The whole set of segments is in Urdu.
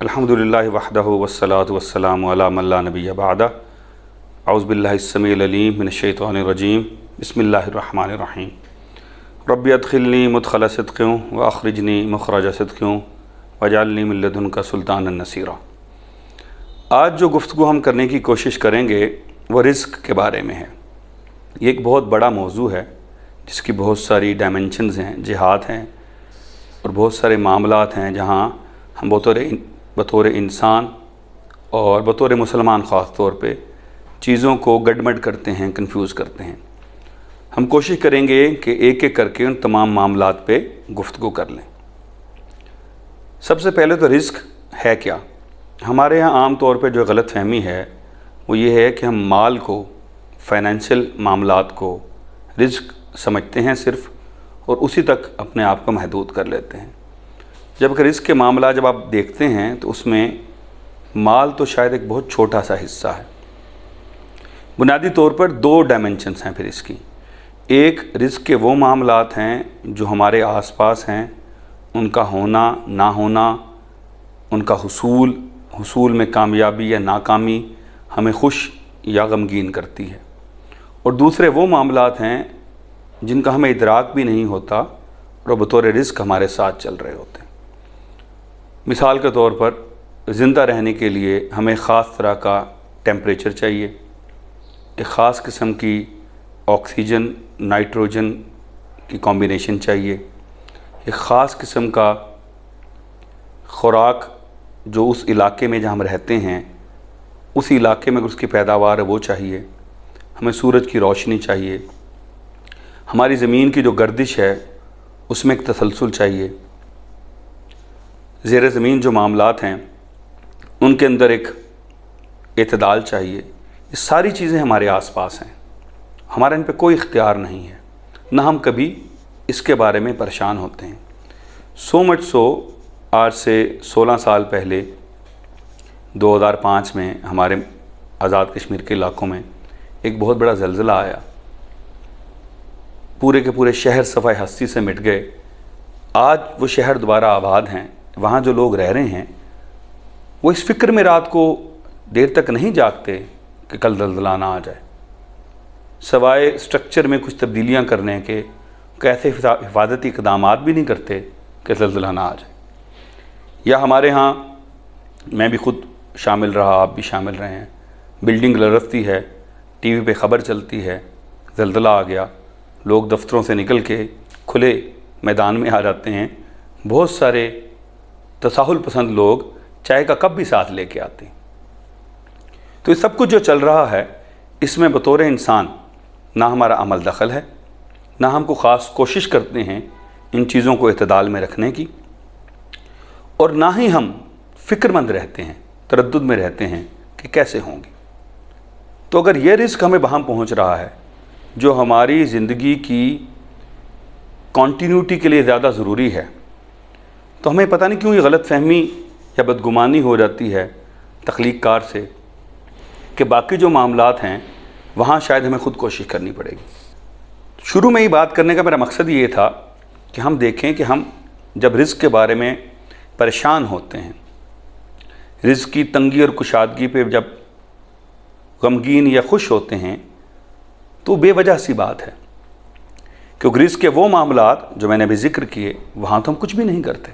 الحمدللہ وحدہ والصلاۃ والسلام علی من لا نبی بعدہ اعوذ باللہ السمیع العلیم من الشیطان الرجیم بسم اللہ الرحمن الرحیم رب ادخلنی مدخل صدق واخرجنی مخرج صدق واجعلنی من لدنک سلطانا نصیرا۔ آج جو گفتگو ہم کرنے کی کوشش کریں گے وہ رزق کے بارے میں ہے۔ یہ ایک بہت بڑا موضوع ہے جس کی بہت ساری ڈائمنشنز ہیں، جہات ہیں اور بہت سارے معاملات ہیں جہاں ہم بطور انسان اور بطور مسلمان خاص طور پہ چیزوں کو گڈمڈ کرتے ہیں، کنفیوز کرتے ہیں۔ ہم کوشش کریں گے کہ ایک ایک کر کے ان تمام معاملات پہ گفتگو کر لیں۔ سب سے پہلے تو رزق ہے کیا؟ ہمارے ہاں عام طور پہ جو غلط فہمی ہے وہ یہ ہے کہ ہم مال کو، فائنینشیل معاملات کو رزق سمجھتے ہیں صرف، اور اسی تک اپنے آپ کو محدود کر لیتے ہیں۔ جبکہ رزق کے معاملات جب آپ دیکھتے ہیں تو اس میں مال تو شاید ایک بہت چھوٹا سا حصہ ہے۔ بنیادی طور پر دو ڈائمنشنز ہیں پھر اس کی۔ ایک رزق کے وہ معاملات ہیں جو ہمارے آس پاس ہیں، ان کا ہونا نہ ہونا، ان کا حصول میں کامیابی یا ناکامی ہمیں خوش یا غمگین کرتی ہے، اور دوسرے وہ معاملات ہیں جن کا ہمیں ادراک بھی نہیں ہوتا اور بطور رزق ہمارے ساتھ چل رہے ہوتے ہیں۔ مثال کے طور پر زندہ رہنے کے لیے ہمیں خاص طرح کا ٹیمپریچر چاہیے، ایک خاص قسم کی آکسیجن نائٹروجن کی کمبینیشن چاہیے، ایک خاص قسم کا خوراک جو اس علاقے میں جہاں ہم رہتے ہیں اس علاقے میں اس کی پیداوار ہے وہ چاہیے، ہمیں سورج کی روشنی چاہیے، ہماری زمین کی جو گردش ہے اس میں ایک تسلسل چاہیے، زیر زمین جو معاملات ہیں ان کے اندر ایک اعتدال چاہیے۔ یہ ساری چیزیں ہمارے آس پاس ہیں، ہمارا ان پہ کوئی اختیار نہیں ہے، نہ ہم کبھی اس کے بارے میں پریشان ہوتے ہیں۔ سو مچ سو آج سے 16 سال پہلے 2005 میں ہمارے آزاد کشمیر کے علاقوں میں ایک بہت بڑا زلزلہ آیا، پورے کے پورے شہر صفائے ہستی سے مٹ گئے۔ آج وہ شہر دوبارہ آباد ہیں، وہاں جو لوگ رہ رہے ہیں وہ اس فکر میں رات کو دیر تک نہیں جاگتے کہ کل زلزلہ نہ آ جائے، سوائے اسٹرکچر میں کچھ تبدیلیاں کرنے کے کیسے حفاظتی اقدامات بھی نہیں کرتے کہ زلزلہ نہ آ جائے۔ یا ہمارے ہاں میں بھی خود شامل رہا، آپ بھی شامل رہے ہیں، بلڈنگ لرزتی ہے، ٹی وی پہ خبر چلتی ہے زلزلہ آ گیا، لوگ دفتروں سے نکل کے کھلے میدان میں آ جاتے ہیں، بہت سارے تساہل پسند لوگ چائے کا کپ بھی ساتھ لے کے آتے ہیں۔ تو یہ سب کچھ جو چل رہا ہے اس میں بطور انسان نہ ہمارا عمل دخل ہے، نہ ہم کو خاص کوشش کرتے ہیں ان چیزوں کو اعتدال میں رکھنے کی، اور نہ ہی ہم فکر مند رہتے ہیں، تردد میں رہتے ہیں کہ کیسے ہوں گی۔ تو اگر یہ رزق ہمیں وہاں پہنچ رہا ہے جو ہماری زندگی کی کنٹینیوٹی کے لیے زیادہ ضروری ہے، تو ہمیں پتہ نہیں کیوں یہ غلط فہمی یا بدگمانی ہو جاتی ہے تخلیق کار سے کہ باقی جو معاملات ہیں وہاں شاید ہمیں خود کوشش کرنی پڑے گی۔ شروع میں ہی بات کرنے کا میرا مقصد یہ تھا کہ ہم دیکھیں کہ ہم جب رزق کے بارے میں پریشان ہوتے ہیں، رزق کی تنگی اور کشادگی پہ جب غمگین یا خوش ہوتے ہیں تو بے وجہ سی بات ہے، کیونکہ رزق کے وہ معاملات جو میں نے ابھی ذکر کیے وہاں تو ہم کچھ بھی نہیں کرتے۔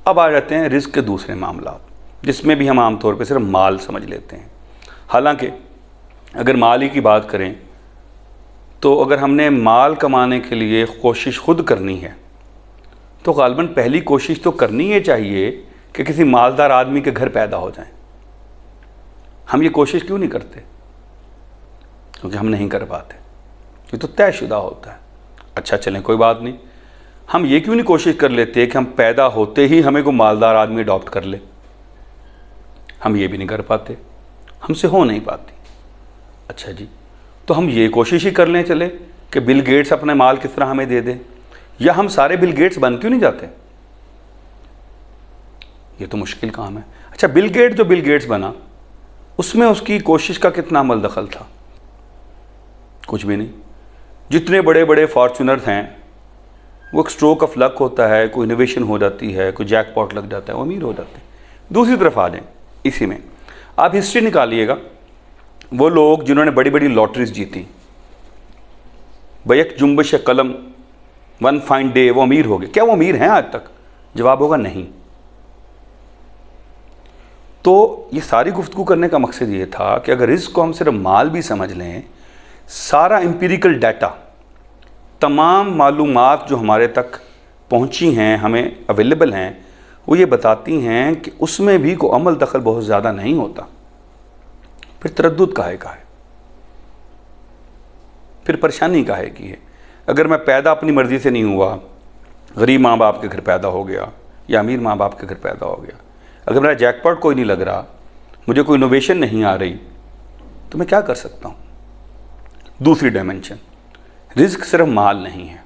اب آ جاتے ہیں رزق کے دوسرے معاملات جس میں بھی ہم عام طور پہ صرف مال سمجھ لیتے ہیں۔ حالانکہ اگر مال ہی کی بات کریں تو اگر ہم نے مال کمانے کے لیے کوشش خود کرنی ہے تو غالباً پہلی کوشش تو کرنی یہ چاہیے کہ کسی مالدار آدمی کے گھر پیدا ہو جائیں۔ ہم یہ کوشش کیوں نہیں کرتے؟ کیونکہ ہم نہیں کر پاتے، یہ تو طے شدہ ہوتا ہے۔ اچھا چلیں کوئی بات نہیں، ہم یہ کیوں نہیں کوشش کر لیتے کہ ہم پیدا ہوتے ہی ہمیں کوئی مالدار آدمی اڈاپٹ کر لے؟ ہم یہ بھی نہیں کر پاتے، ہم سے ہو نہیں پاتی۔ اچھا جی، تو ہم یہ کوشش ہی کر لیں چلے کہ بل گیٹس اپنے مال کس طرح ہمیں دے دے، یا ہم سارے بل گیٹس بن کیوں نہیں جاتے؟ یہ تو مشکل کام ہے۔ اچھا بل گیٹس بنا، اس میں اس کی کوشش کا کتنا عمل دخل تھا؟ کچھ بھی نہیں۔ جتنے بڑے بڑے فارچونرز ہیں وہ ایک سٹروک آف لک ہوتا ہے، کوئی انوویشن ہو جاتی ہے، کوئی جیک پاٹ لگ جاتا ہے، وہ امیر ہو جاتے ہیں۔ دوسری طرف آ جائیں، اسی میں آپ ہسٹری نکالیے گا، وہ لوگ جنہوں نے بڑی بڑی لاٹریز جیتی، بیک جنبش قلم، ون فائن ڈے وہ امیر ہو گئے، کیا وہ امیر ہیں آج تک؟ جواب ہوگا نہیں۔ تو یہ ساری گفتگو کرنے کا مقصد یہ تھا کہ اگر رزق کو ہم صرف مال بھی سمجھ لیں، سارا امپیریکل ڈیٹا، تمام معلومات جو ہمارے تک پہنچی ہیں، ہمیں اویلیبل ہیں، وہ یہ بتاتی ہیں کہ اس میں بھی کوئی عمل دخل بہت زیادہ نہیں ہوتا۔ پھر تردد کاہے کا ہے، پھر پریشانی کاہے کی ہے؟ اگر میں پیدا اپنی مرضی سے نہیں ہوا، غریب ماں باپ کے گھر پیدا ہو گیا یا امیر ماں باپ کے گھر پیدا ہو گیا، اگر میرا جیک پاٹ کوئی نہیں لگ رہا، مجھے کوئی انوویشن نہیں آ رہی، تو میں کیا کر سکتا ہوں؟ دوسری ڈائمنشن، رزق صرف مال نہیں ہے،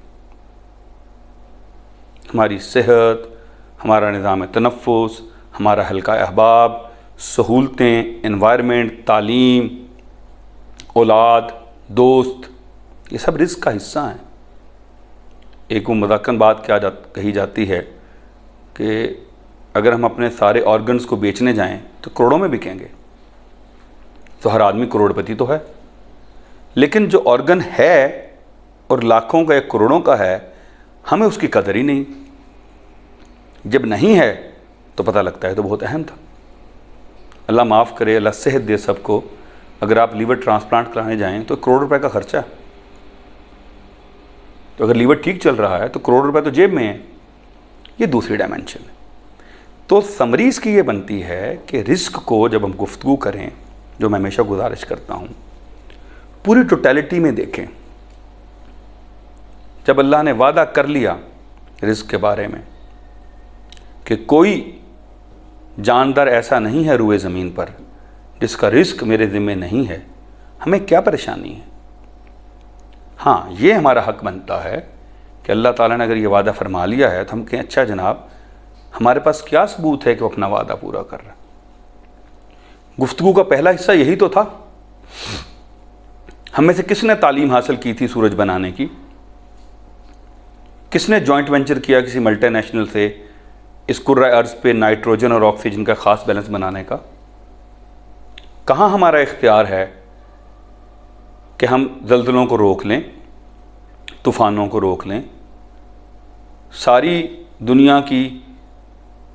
ہماری صحت، ہمارا نظام تنفس، ہمارا حلقہ احباب، سہولتیں، انوائرمنٹ، تعلیم، اولاد، دوست، یہ سب رزق کا حصہ ہیں۔ ایک وہ مذاکرن بات کہی جاتی ہے کہ اگر ہم اپنے سارے آرگنز کو بیچنے جائیں تو کروڑوں میں بکیں گے، تو ہر آدمی کروڑ پتی تو ہے، لیکن جو آرگن ہے اور لاکھوں کا یا کروڑوں کا ہے، ہمیں اس کی قدر ہی نہیں۔ جب نہیں ہے تو پتہ لگتا ہے تو بہت اہم تھا۔ اللہ معاف کرے، اللہ صحت دے سب کو، اگر آپ لیور ٹرانسپلانٹ کرانے جائیں تو کروڑ روپے کا خرچہ ہے، تو اگر لیور ٹھیک چل رہا ہے تو کروڑ روپے تو جیب میں ہے۔ یہ دوسری ڈائمنشن ہے۔ تو سمری اس کی یہ بنتی ہے کہ رزق کو جب ہم گفتگو کریں، جو میں ہمیشہ گزارش کرتا ہوں، پوری ٹوٹیلٹی میں دیکھیں۔ جب اللہ نے وعدہ کر لیا رزق کے بارے میں کہ کوئی جاندار ایسا نہیں ہے روئے زمین پر جس کا رزق میرے ذمے نہیں ہے، ہمیں کیا پریشانی ہے؟ ہاں، یہ ہمارا حق بنتا ہے کہ اللہ تعالیٰ نے اگر یہ وعدہ فرما لیا ہے تو ہم کہیں اچھا جناب، ہمارے پاس کیا ثبوت ہے کہ وہ اپنا وعدہ پورا کر رہا ہے؟ گفتگو کا پہلا حصہ یہی تو تھا۔ ہم میں سے کس نے تعلیم حاصل کی تھی سورج بنانے کی؟ کس نے جوائنٹ وینچر کیا کسی ملٹی نیشنل سے اس کرۂ ارض پہ نائٹروجن اور آکسیجن کا خاص بیلنس بنانے کا؟ کہاں ہمارا اختیار ہے کہ ہم زلزلوں کو روک لیں، طوفانوں کو روک لیں؟ ساری دنیا کی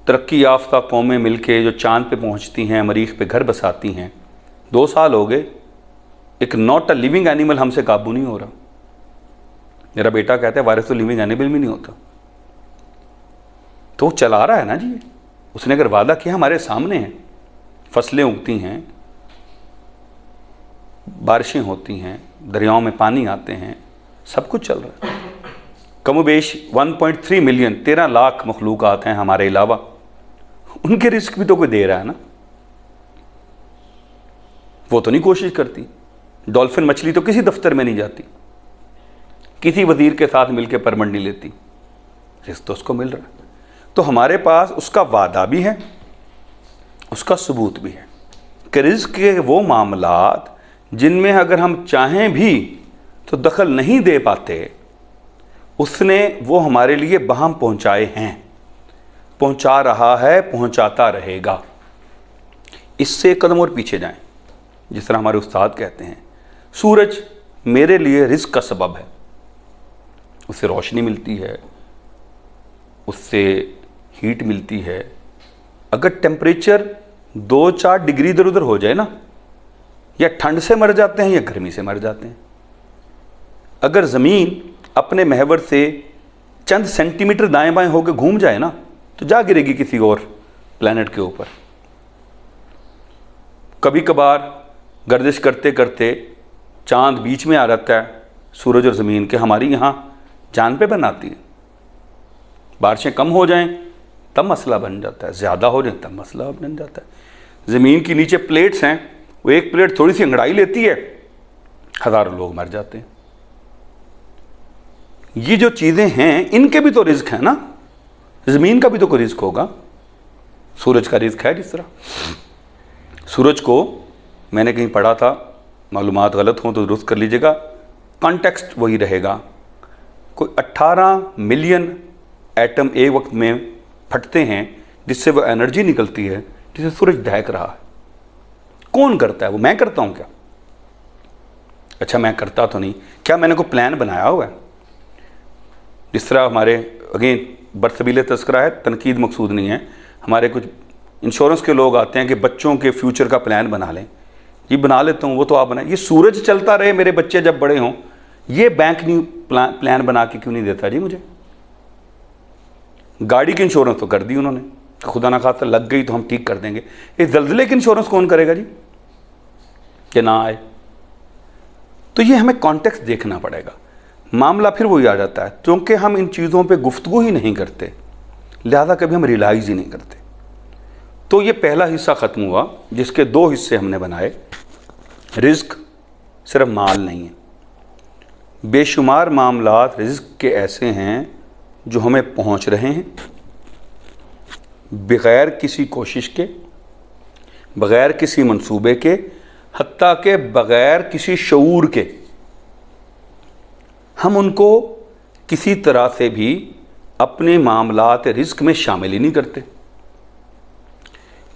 ترقی یافتہ قومیں مل کے جو چاند پہ پہنچتی ہیں، مریخ پہ گھر بساتی ہیں، 2 سال ہو گئے، ایک ناٹ اے لیونگ اینیمل ہم سے قابو نہیں ہو رہا۔ میرا بیٹا کہتا ہے وائرس تو لیونگ اینیمل بھی نہیں ہوتا، تو وہ چلا رہا ہے نا جی۔ اس نے اگر وعدہ کیا، ہمارے سامنے ہیں، فصلیں اگتی ہیں، بارشیں ہوتی ہیں، دریاؤں میں پانی آتے ہیں، سب کچھ چل رہا ہے۔ کم و بیش 1.3 ملین 13 لاکھ مخلوقات ہیں ہمارے علاوہ، ان کے رزق بھی تو کوئی دے رہا ہے نا۔ وہ تو نہیں کوشش کرتی۔ ڈولفن مچھلی تو کسی دفتر میں نہیں جاتی، کسی وزیر کے ساتھ مل کے پرمٹ نہیں لیتی، رزق تو اس کو مل رہا ہے۔ تو ہمارے پاس اس کا وعدہ بھی ہے، اس کا ثبوت بھی ہے کہ رزق کے وہ معاملات جن میں اگر ہم چاہیں بھی تو دخل نہیں دے پاتے، اس نے وہ ہمارے لیے بہم پہنچائے ہیں، پہنچا رہا ہے، پہنچاتا رہے گا۔ اس سے ایک قدم اور پیچھے جائیں، جس طرح ہمارے استاد کہتے ہیں، سورج میرے لیے رزق کا سبب ہے، اس سے روشنی ملتی ہے، اس سے ہیٹ ملتی ہے۔ اگر ٹیمپریچر 2-4 ڈگری ادھر ادھر ہو جائے نا، یا ٹھنڈ سے مر جاتے ہیں یا گرمی سے مر جاتے ہیں۔ اگر زمین اپنے محور سے چند سینٹی میٹر دائیں بائیں ہو کے گھوم جائے نا، تو جا گرے گی کسی اور پلانٹ کے اوپر۔ کبھی کبھار گردش کرتے کرتے چاند بیچ میں آ جاتا ہے سورج اور زمین کے، ہماری یہاں جان پہ بناتی ہے۔ بارشیں کم ہو جائیں تب مسئلہ بن جاتا ہے، زیادہ ہو جائیں تب مسئلہ بن جاتا ہے۔ زمین کی نیچے پلیٹس ہیں، وہ ایک پلیٹ تھوڑی سی انگڑائی لیتی ہے، ہزاروں لوگ مر جاتے ہیں۔ یہ جو چیزیں ہیں ان کے بھی تو رزق ہے نا، زمین کا بھی تو کوئی رزق ہوگا، سورج کا رزق ہے۔ جس طرح سورج کو میں نے کہیں پڑھا تھا، معلومات غلط ہوں تو درست کر لیجیے گا، کانٹیکسٹ وہی رہے گا، کوئی 18 ملین ایٹم ایک وقت میں پھٹتے ہیں، جس سے وہ انرجی نکلتی ہے جسے سورج دہک رہا ہے. کون کرتا ہے وہ؟ میں کرتا ہوں کیا؟ اچھا میں کرتا تو نہیں، کیا میں نے کوئی پلان بنایا ہوا ہے؟ جس طرح ہمارے اگین برسبیل تذکرہ ہے، تنقید مقصود نہیں ہے، ہمارے کچھ انشورنس کے لوگ آتے ہیں کہ بچوں کے فیوچر کا پلان بنا لیں. یہ بنا لیتا ہوں، وہ تو آپ بنائیں. یہ سورج چلتا رہے، میرے بچے جب بڑے ہوں، یہ بینک نہیں پلان بنا کے کیوں نہیں دیتا جی مجھے؟ گاڑی کی انشورنس تو کر دی انہوں نے، خدا نہ خواستہ لگ گئی تو ہم ٹھیک کر دیں گے. یہ زلزلے کی انشورنس کون کرے گا جی کہ نہ آئے؟ تو یہ ہمیں کانٹیکسٹ دیکھنا پڑے گا. معاملہ پھر وہی آ جاتا ہے، کیونکہ ہم ان چیزوں پہ گفتگو ہی نہیں کرتے، لہذا کبھی ہم ریلائز ہی نہیں کرتے. تو یہ پہلا حصہ ختم ہوا جس کے 2 حصے ہم نے بنائے. رزق صرف مال نہیں ہے، بے شمار معاملات رزق کے ایسے ہیں جو ہمیں پہنچ رہے ہیں بغیر کسی کوشش کے، بغیر کسی منصوبے کے، حتیٰ کہ بغیر کسی شعور کے. ہم ان کو کسی طرح سے بھی اپنے معاملات رزق میں شامل ہی نہیں کرتے.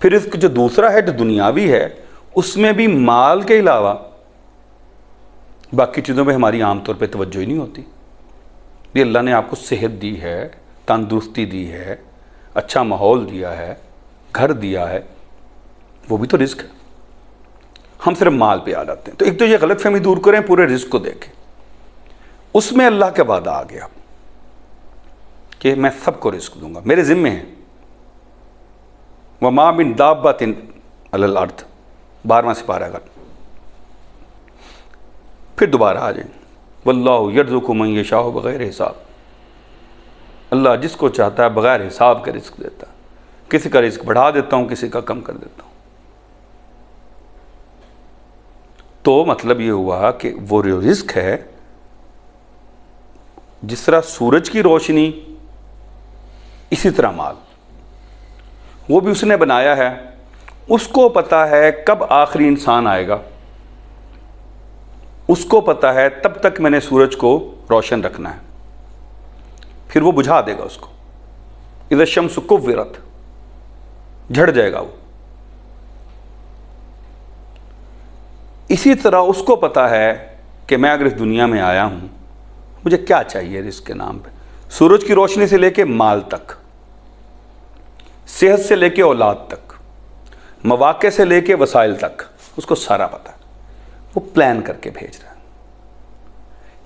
پھر رزق جو دوسرا ہے جو دنیاوی ہے، اس میں بھی مال کے علاوہ باقی چیزوں پہ ہماری عام طور پہ توجہ ہی نہیں ہوتی. یہ اللہ نے آپ کو صحت دی ہے، تندرستی دی ہے، اچھا ماحول دیا ہے، گھر دیا ہے، وہ بھی تو رزق ہے. ہم صرف مال پہ آ جاتے ہیں. تو ایک تو یہ غلط فہمی دور کریں، پورے رزق کو دیکھیں. اس میں اللہ کا وعدہ آ گیا کہ میں سب کو رزق دوں گا، میرے ذمے ہیں. وَمَا مِن دَابَّةٍ عَلَى الْأَرْضِ 12واں سپارہ کا. پھر دوبارہ آ جائیں، وَاللَّهُ يَرْزُقُ مَن يَشَاءُ بغیر حساب. اللہ جس کو چاہتا ہے بغیر حساب کا رزق دیتا ہے. کسی کا رزق بڑھا دیتا ہوں، کسی کا کم کر دیتا ہوں. تو مطلب یہ ہوا کہ وہ رزق ہے، جس طرح سورج کی روشنی اسی طرح مال، وہ بھی اس نے بنایا ہے. اس کو پتہ ہے کب آخری انسان آئے گا، اس کو پتہ ہے تب تک میں نے سورج کو روشن رکھنا ہے، پھر وہ بجھا دے گا اس کو. اذا الشمس کورت، جھڑ جائے گا وہ. اسی طرح اس کو پتہ ہے کہ میں اگر اس دنیا میں آیا ہوں مجھے کیا چاہیے رزق کے نام پہ. سورج کی روشنی سے لے کے مال تک، صحت سے لے کے اولاد تک، مواقع سے لے کے وسائل تک، اس کو سارا پتہ ہے. وہ پلان کر کے بھیج رہا ہے.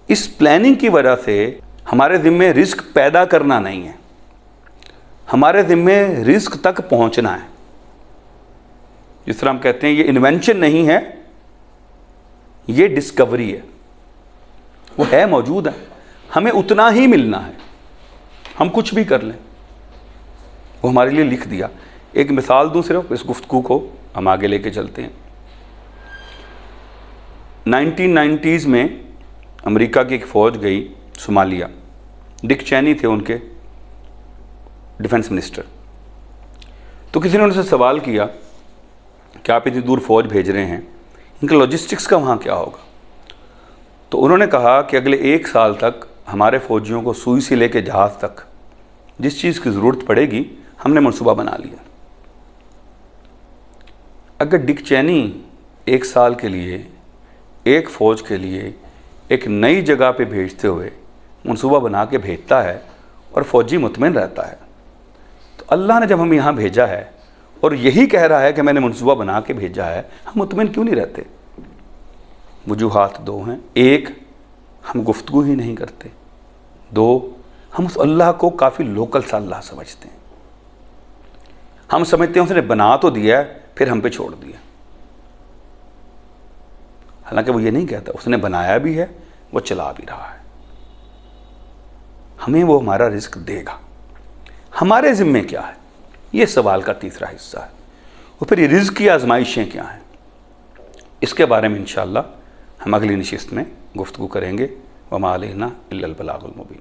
اس پلاننگ کی وجہ سے ہمارے ذمے رزق پیدا کرنا نہیں ہے، ہمارے ذمے رزق تک پہنچنا ہے. جس طرح ہم کہتے ہیں یہ انوینشن نہیں ہے، یہ ڈسکوری ہے. وہ ہے، موجود ہے، ہمیں اتنا ہی ملنا ہے. ہم کچھ بھی کر لیں، وہ ہمارے لیے لکھ دیا. ایک مثال دوں صرف، اس گفتگو کو ہم آگے لے کے چلتے ہیں. 1990s میں امریکہ کی ایک فوج گئی صومالیہ. ڈک چینی تھے ان کے ڈیفنس منسٹر. تو کسی نے ان سے سوال کیا کہ آپ اتنی دور فوج بھیج رہے ہیں، ان کا لاجسٹکس کا وہاں کیا ہوگا؟ تو انہوں نے کہا کہ اگلے 1 سال تک ہمارے فوجیوں کو سوئی سے لے کے جہاز تک جس چیز کی ضرورت پڑے گی ہم نے منصوبہ بنا لیا. اگر ڈک چینی 1 سال کے لیے ایک فوج کے لیے ایک نئی جگہ پہ بھیجتے ہوئے منصوبہ بنا کے بھیجتا ہے اور فوجی مطمئن رہتا ہے، تو اللہ نے جب ہم یہاں بھیجا ہے اور یہی کہہ رہا ہے کہ میں نے منصوبہ بنا کے بھیجا ہے، ہم مطمئن کیوں نہیں رہتے؟ وجوہات 2 ہیں. 1، ہم گفتگو ہی نہیں کرتے. 2، ہم اس اللہ کو کافی لوکل سا اللہ سمجھتے ہیں. ہم سمجھتے ہیں اس نے بنا تو دیا ہے پھر ہم پہ چھوڑ دیا، حالانکہ وہ یہ نہیں کہتا اس نے بنایا بھی ہے، وہ چلا بھی رہا ہے. ہمیں وہ ہمارا رزق دے گا. ہمارے ذمے کیا ہے؟ یہ سوال کا تیسرا حصہ ہے. اور پھر یہ رزق کی آزمائشیں کیا ہیں، اس کے بارے میں انشاءاللہ ہم اگلی نشست میں گفتگو کریں گے. وما علینا الا البلاغ المبین.